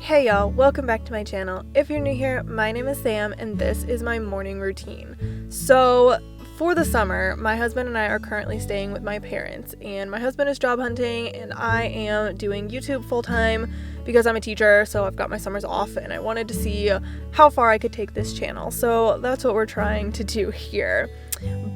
Hey y'all, welcome back to my channel. If you're new here, my name is Sam and this is my morning routine. So for the summer, my husband and I are currently staying with my parents, and my husband is job hunting and I am doing YouTube full-time because I'm a teacher, so I've got my summers off and I wanted to see how far I could take this channel. So that's what we're trying to do here.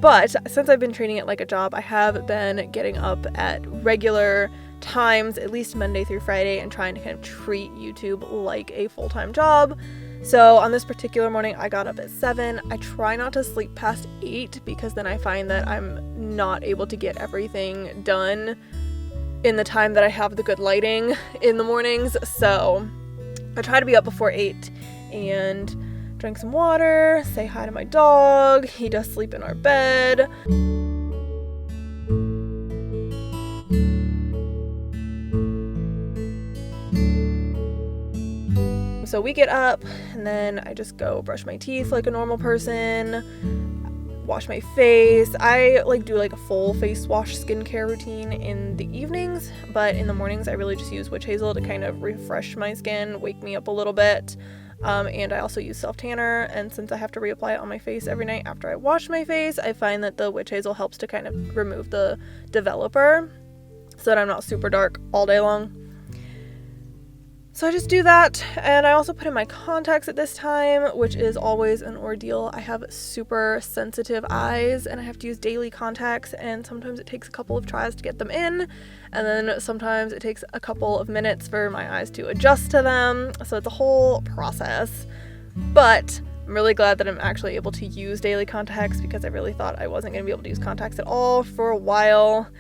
But since I've been treating it like a job, I have been getting up at regular times, at least Monday through Friday, and trying to kind of treat YouTube like a full-time job. So on this particular morning, I got up at 7. I try not to sleep past 8 because then I find that I'm not able to get everything done in the time that I have the good lighting in the mornings. So I try to be up before 8 and drink some water, say hi to my dog. He does sleep in our bed. So we get up and then I just go brush my teeth like a normal person, wash my face. I do a full face wash skincare routine in the evenings, but in the mornings I really just use witch hazel to kind of refresh my skin, wake me up a little bit. And I also use self tanner, and since I have to reapply it on my face every night after I wash my face, I find that the witch hazel helps to kind of remove the developer so that I'm not super dark all day long. So I just do that, and I also put in my contacts at this time, which is always an ordeal. I have super sensitive eyes and I have to use daily contacts, and sometimes it takes a couple of tries to get them in, and then sometimes it takes a couple of minutes for my eyes to adjust to them. So it's a whole process, but I'm really glad that I'm actually able to use daily contacts because I really thought I wasn't going to be able to use contacts at all for a while.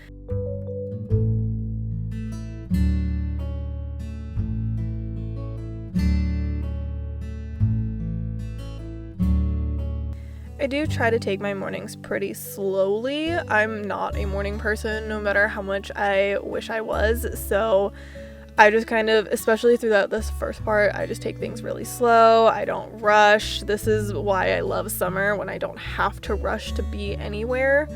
I do try to take my mornings pretty slowly. I'm not a morning person, no matter how much I wish I was, so I just kind of, especially throughout this first part, I just take things really slow. I don't rush. This is why I love summer, when I don't have to rush to be anywhere.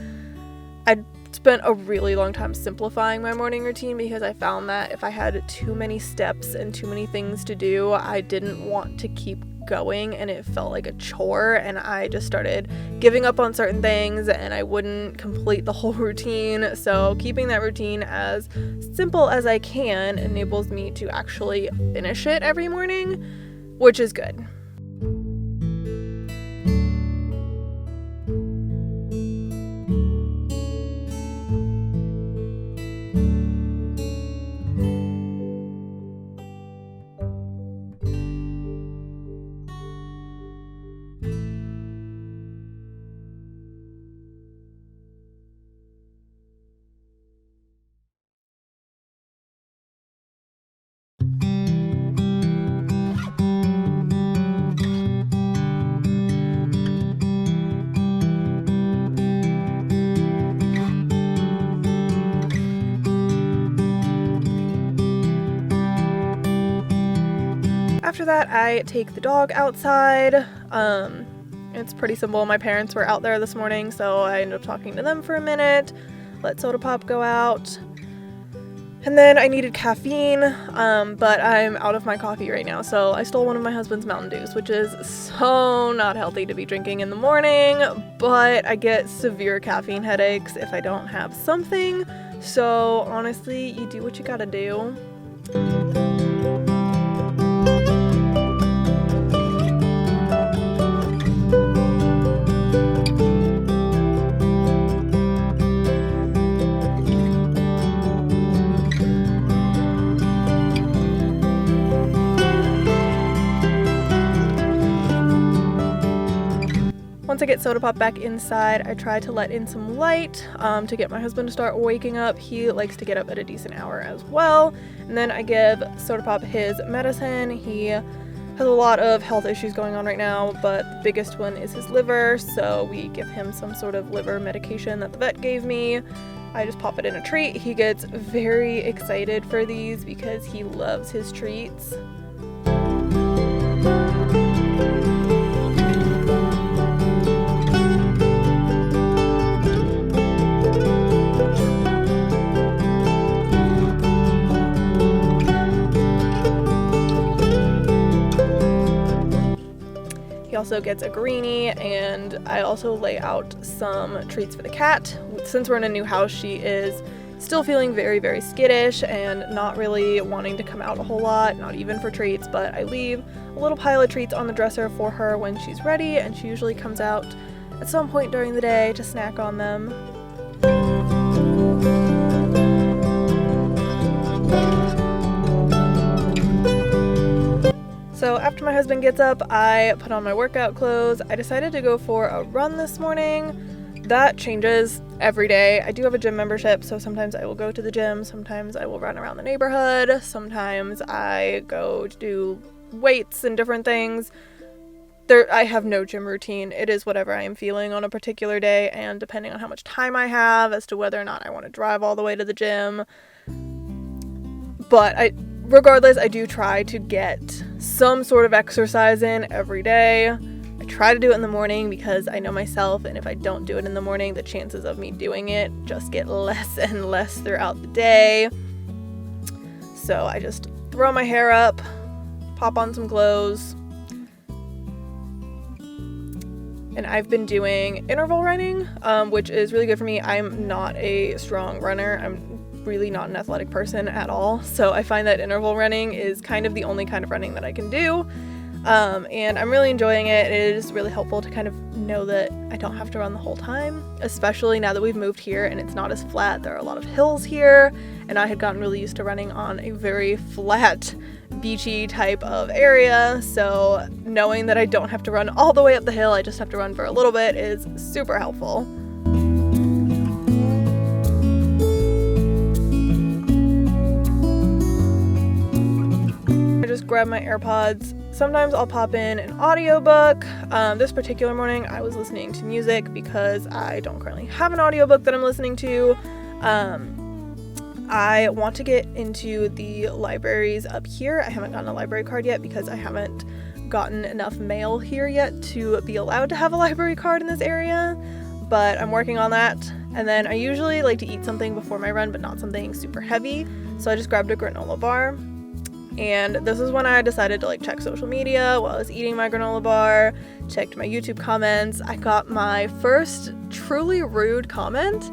I spent a really long time simplifying my morning routine because I found that if I had too many steps and too many things to do, I didn't want to keep going and it felt like a chore, and I just started giving up on certain things and I wouldn't complete the whole routine. So keeping that routine as simple as I can enables me to actually finish it every morning, which is good. After that, I take the dog outside. It's pretty simple. My parents were out there this morning, so I ended up talking to them for a minute, let Soda Pop go out. And then I needed caffeine, but I'm out of my coffee right now, so I stole one of my husband's Mountain Dews, which is so not healthy to be drinking in the morning, but I get severe caffeine headaches if I don't have something. So honestly, you do what you gotta do. Once I get Soda Pop back inside, I try to let in some light to get my husband to start waking up. He likes to get up at a decent hour as well. And then I give Soda Pop his medicine. He has a lot of health issues going on right now, but the biggest one is his liver, so we give him some sort of liver medication that the vet gave me. I just pop it in a treat. He gets very excited for these because he loves his treats. also gets a greenie, and I also lay out some treats for the cat. Since we're in a new house, she is still feeling very, very skittish and not really wanting to come out a whole lot, not even for treats, but I leave a little pile of treats on the dresser for her when she's ready, and she usually comes out at some point during the day to snack on them. So after my husband gets up, I put on my workout clothes. I decided to go for a run this morning. That changes every day. I do have a gym membership, so sometimes I will go to the gym, sometimes I will run around the neighborhood, sometimes I go to do weights and different things. I have no gym routine. It is whatever I am feeling on a particular day, and depending on how much time I have as to whether or not I want to drive all the way to the gym. But regardless, I do try to get some sort of exercise in every day. I try to do it in the morning because I know myself, and if I don't do it in the morning, the chances of me doing it just get less and less throughout the day. So I just throw my hair up, pop on some clothes, and I've been doing interval running, which is really good for me. I'm not a strong runner. I'm really not an athletic person at all, so I find that interval running is kind of the only kind of running that I can do. And I'm really enjoying it. It is really helpful to kind of know that I don't have to run the whole time, especially now that we've moved here and it's not as flat. There are a lot of hills here, and I had gotten really used to running on a very flat, beachy type of area, so knowing that I don't have to run all the way up the hill, I just have to run for a little bit, is super helpful. I just grab my AirPods. Sometimes I'll pop in an audiobook. This particular morning I was listening to music because I don't currently have an audiobook that I'm listening to. I want to get into the libraries up here. I haven't gotten a library card yet because I haven't gotten enough mail here yet to be allowed to have a library card in this area, but I'm working on that. And then I usually like to eat something before my run, but not something super heavy, so I just grabbed a granola bar. And this is when I decided to check social media while I was eating my granola bar, checked my YouTube comments. I got my first truly rude comment,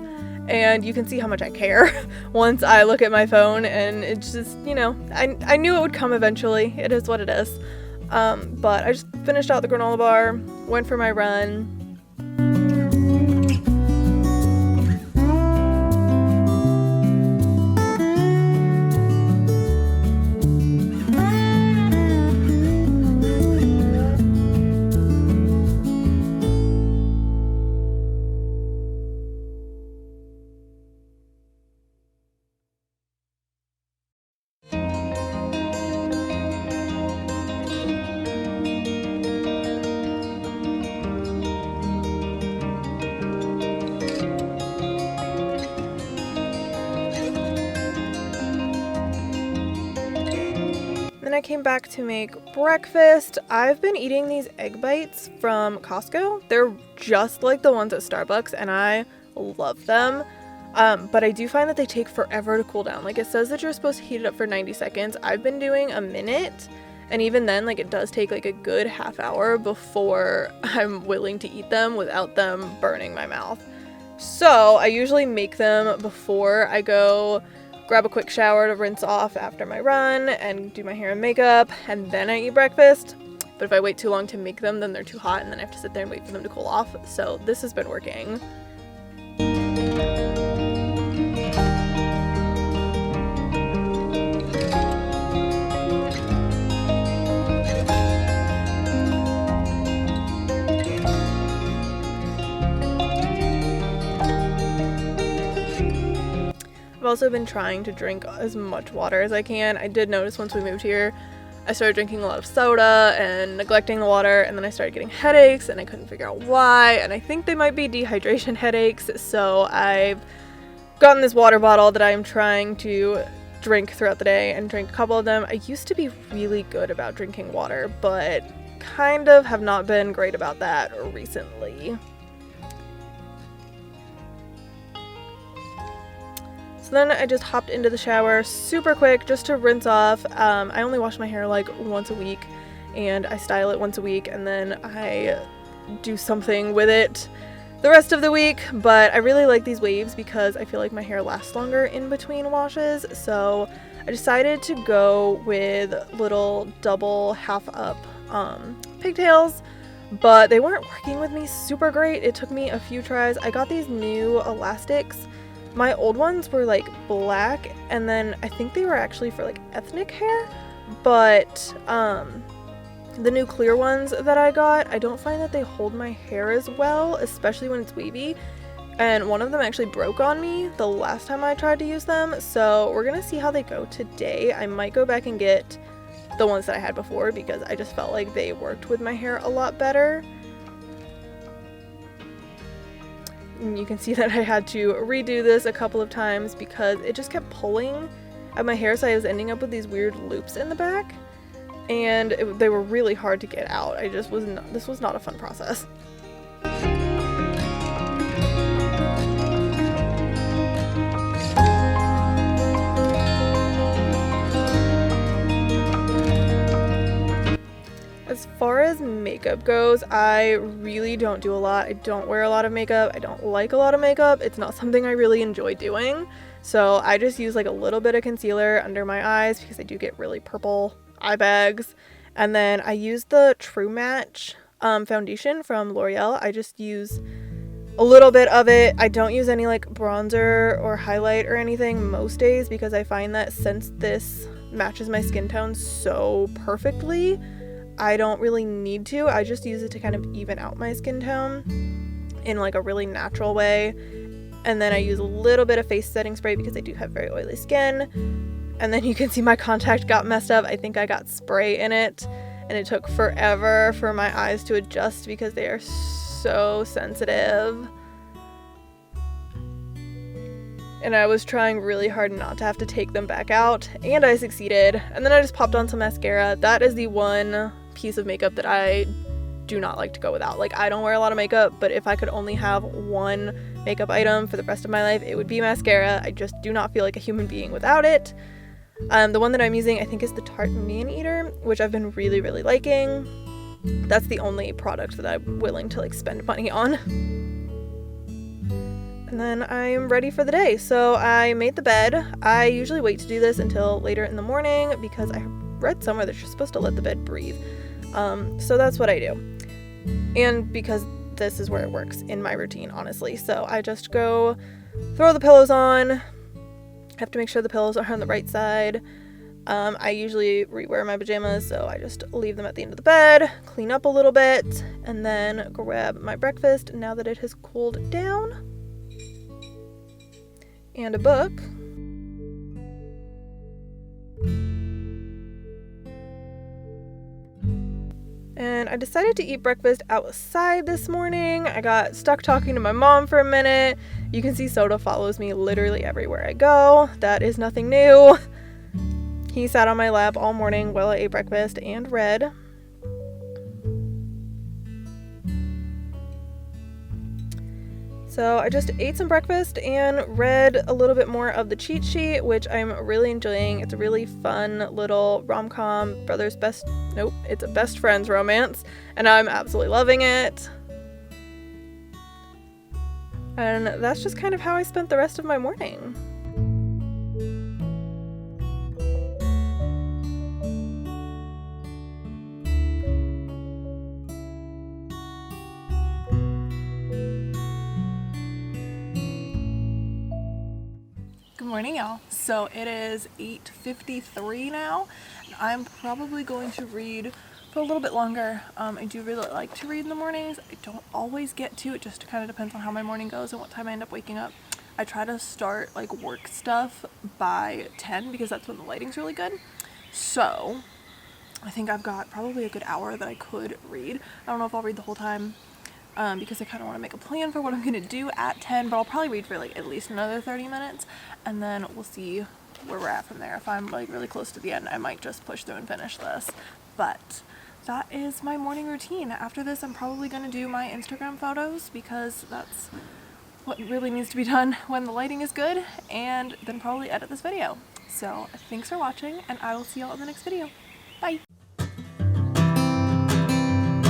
and you can see how much I care once I look at my phone, and it's just, I knew it would come eventually. It is what it is. But I just finished out the granola bar, went for my run. Then I came back to make breakfast. I've been eating these egg bites from Costco. They're just like the ones at Starbucks, and I love them. But I do find that they take forever to cool down. It says that you're supposed to heat it up for 90 seconds. I've been doing a minute, and even then, it does take a good half hour before I'm willing to eat them without them burning my mouth. So I usually make them before I go grab a quick shower to rinse off after my run and do my hair and makeup, and then I eat breakfast. But if I wait too long to make them, then they're too hot, and then I have to sit there and wait for them to cool off. So this has been working. I've also been trying to drink as much water as I can. I did notice once we moved here, I started drinking a lot of soda and neglecting the water, and then I started getting headaches, and I couldn't figure out why, and I think they might be dehydration headaches, so I've gotten this water bottle that I'm trying to drink throughout the day and drink a couple of them. I used to be really good about drinking water, but kind of have not been great about that recently. So then I just hopped into the shower super quick just to rinse off. I only wash my hair once a week, and I style it once a week, and then I do something with it the rest of the week. But I really like these waves because I feel like my hair lasts longer in between washes, so I decided to go with little double half up pigtails, but they weren't working with me super great. It took me a few tries. I got these new elastics. My old ones were like black, and then I think they were actually for like ethnic hair, but the new clear ones that I got, I don't find that they hold my hair as well, especially when it's wavy. And one of them actually broke on me the last time I tried to use them, so we're gonna see how they go today. I might go back and get the ones that I had before because I just felt like they worked with my hair a lot better. And you can see that I had to redo this a couple of times because it just kept pulling at my hair, so I was ending up with these weird loops in the back, and they were really hard to get out. This was not a fun process. As far as makeup goes, I really don't do a lot. I don't wear a lot of makeup. I don't like a lot of makeup. It's not something I really enjoy doing. So I just use like a little bit of concealer under my eyes because I do get really purple eye bags. And then I use the True Match foundation from L'Oreal. I just use a little bit of it. I don't use any like bronzer or highlight or anything most days because I find that since this matches my skin tone so perfectly, I don't really need to. I just use it to kind of even out my skin tone in like a really natural way. And then I use a little bit of face setting spray because I do have very oily skin. And then you can see my contact got messed up. I think I got spray in it, and it took forever for my eyes to adjust because they are so sensitive. And I was trying really hard not to have to take them back out, and I succeeded. And then I just popped on some mascara. That is the one piece of makeup that I do not like to go without. Like, I don't wear a lot of makeup, but if I could only have one makeup item for the rest of my life, it would be mascara. I just do not feel like a human being without it. The one that I'm using, I think, is the Tarte Man-Eater, which I've been really, really liking. That's the only product that I'm willing to like spend money on. And then I'm ready for the day. So I made the bed. I usually wait to do this until later in the morning because I read somewhere that you're supposed to let the bed breathe. So that's what I do. And because this is where it works in my routine, honestly. So I just go throw the pillows on. Have to make sure the pillows are on the right side. I usually rewear my pajamas, so I just leave them at the end of the bed, clean up a little bit, and then grab my breakfast now that it has cooled down. And a book. And I decided to eat breakfast outside this morning. I got stuck talking to my mom for a minute. You can see Soda follows me literally everywhere I go. That is nothing new. He sat on my lap all morning while I ate breakfast and read. So I just ate some breakfast and read a little bit more of The Cheat Sheet, which I'm really enjoying. It's a really fun little rom-com, it's a best friends romance, and I'm absolutely loving it. And that's just kind of how I spent the rest of my morning. Good morning, y'all. So it is 8:53 now. I'm probably going to read for a little bit longer. I do really like to read in the mornings. I don't always get to. It just kind of depends on how my morning goes and what time I end up waking up. I try to start like work stuff by 10 because that's when the lighting's really good. So I think I've got probably a good hour that I could read. I don't know if I'll read the whole time. Because I kind of want to make a plan for what I'm going to do at 10, but I'll probably read for like at least another 30 minutes, and then we'll see where we're at from there. If I'm like really close to the end, I might just push through and finish this. But that is my morning routine. After this, I'm probably going to do my Instagram photos because that's what really needs to be done when the lighting is good, and then probably edit this video. So thanks for watching, and I will see y'all in the next video. Bye!